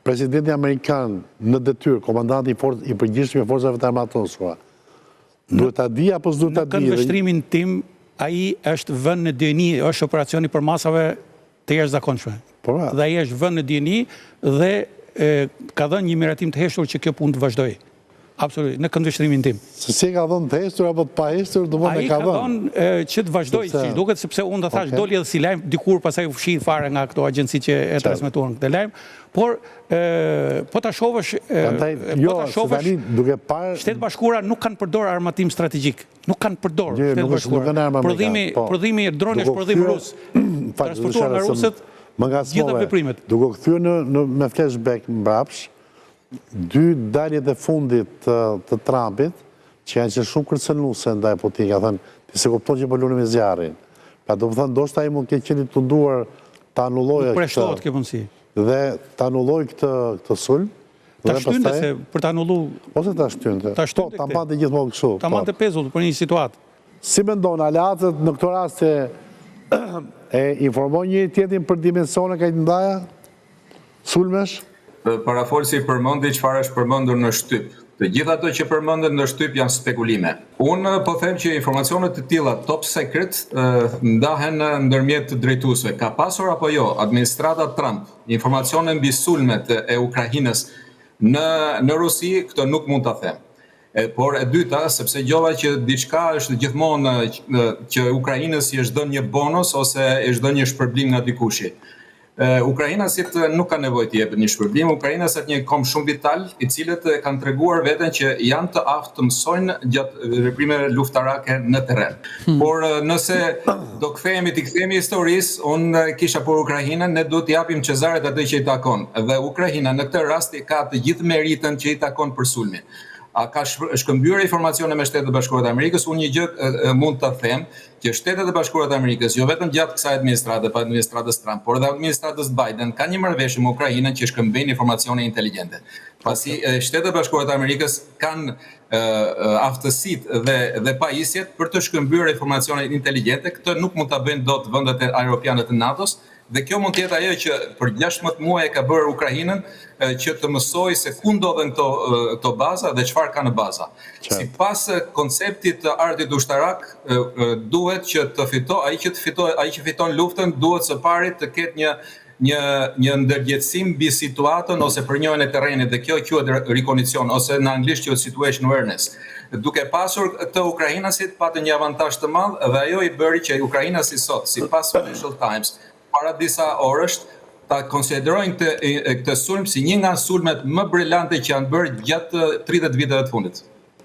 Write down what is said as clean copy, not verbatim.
presidenti Amerikan në detyrë, komandanti i përgjithshëm i forcave të armatosura, duhet ta di apo s'duhet ta di? Në këndvështrimin tim, ai është vënë në dieni, është operacioni për masave të jashtëzakonshme. Dhe ai është vënë në dieni dhe ka dhënë një miratim të heshtur që kjo punë të vazhdojë. Absolutisht, në këndvështrimin tim. Se si ka dhënë të heshtur apo të pa heshtur, do të ka dhënë. Ai ka dhënë që të vazhdojë, siç duket, sepse unë do thash doli edhe si lajm dikur pastaj u fshi fare nga këto agjenci që e transmetuan këtë lajm, por po ta shohësh, duke parë Shtetet Bashkuara nuk kanë përdorur armatim strategjik. Nuk kanë përdorur Shtetet Bashkuara. Prodhimi i dronësh prodhim rus. Transportuar nga rusët. Gjitha veprimet. Duke kthyer me flashback mbrapsh, dy daljet e fundit të Trumpit, që janë që shumë kërcënuese ndaj Putinit, ka thënë, ti se kupton që po lunim me zjarrin. Pra do të thënë, ndoshta ai mund të ketë qenë i tunduar ta anullojë Preshtohet kjo punësi. Dhe ta anullojë këtë sulm. Ta shtynte se për ta anulluar. Ose ta shtynte. Ta mbante gjithmonë kështu. Ta mbante pezull për një situatë. Si mendon aleatët në këtë rast e informojnë njëri tjetrin për dimensione kaq të mëdha sulmesh? Parafolsi përmendi çfarë është përmendur në shtyp. Të gjitha ato që përmenden në shtyp janë spekulime. Unë po them që informacionet të tilla top secret ndahen ndërmjet drejtuesve. Ka pasur apo jo administrata Trump informacione mbi sulmet e Ukrainës në Rusi, këtë nuk mund ta them. Por e dyta, sepse gjova që diçka është gjithmonë që Ukrainës i është dhënë një bonus ose i është dhënë një shpërblim nga dikushi. Ukrainasit nuk ka nevojë të jepet një shpërblim, Ukrainasit një kom shumë vital, i cilët kanë treguar veten që janë të aftë të mësojnë gjatë veprimeve luftarake në terren. Por nëse do kthehemi historisë, unë kisha për Ukrainën, ne duhet t'i japim Cezaret atë që i takon. Dhe Ukraina në këtë rast ka të gjithë meritën që i takon për sulmin. A ka shkëmbyer informacione me Shtetet Bashkuara të Amerikës, unë një gjë mund të them, që Shtetet e Bashkuara të Amerikës, jo vetëm gjatë kësaj administrate, pa administratës Trump, por edhe administratës Biden, ka një marrëveshje me Ukrainën që shkëmbejnë informacione inteligjente. Pasi Shtetet e Bashkuara të Amerikës kanë aftësitë dhe pajisjet për të shkëmbyer informacione inteligjente, këtë nuk mund ta bëjnë dot vendet e aeropianët të NATO-s. Dhe kjo mund të jetë ajo që për 16 muaj e ka bërë Ukrainën që të mësojë se ku ndodhen këto baza dhe çfarë ka në baza. Sipas konceptit të artit ushtarak, duhet që të fitojë ai që fiton luftën, duhet së pari të ketë një ndërgjegjësim mbi situatën ose përnjohjen e terrenit, dhe kjo quhet rekondicion ose në anglisht quhet situation awareness. Duke pasur këtë ukrainasit patën një avantazh të madh dhe ajo i bëri që ukrainasit sot, sipas Financial Times, para disa orësh ta konsiderojnë këtë sulm si një nga sulmet më brillante që janë bërë gjatë 30 viteve të fundit.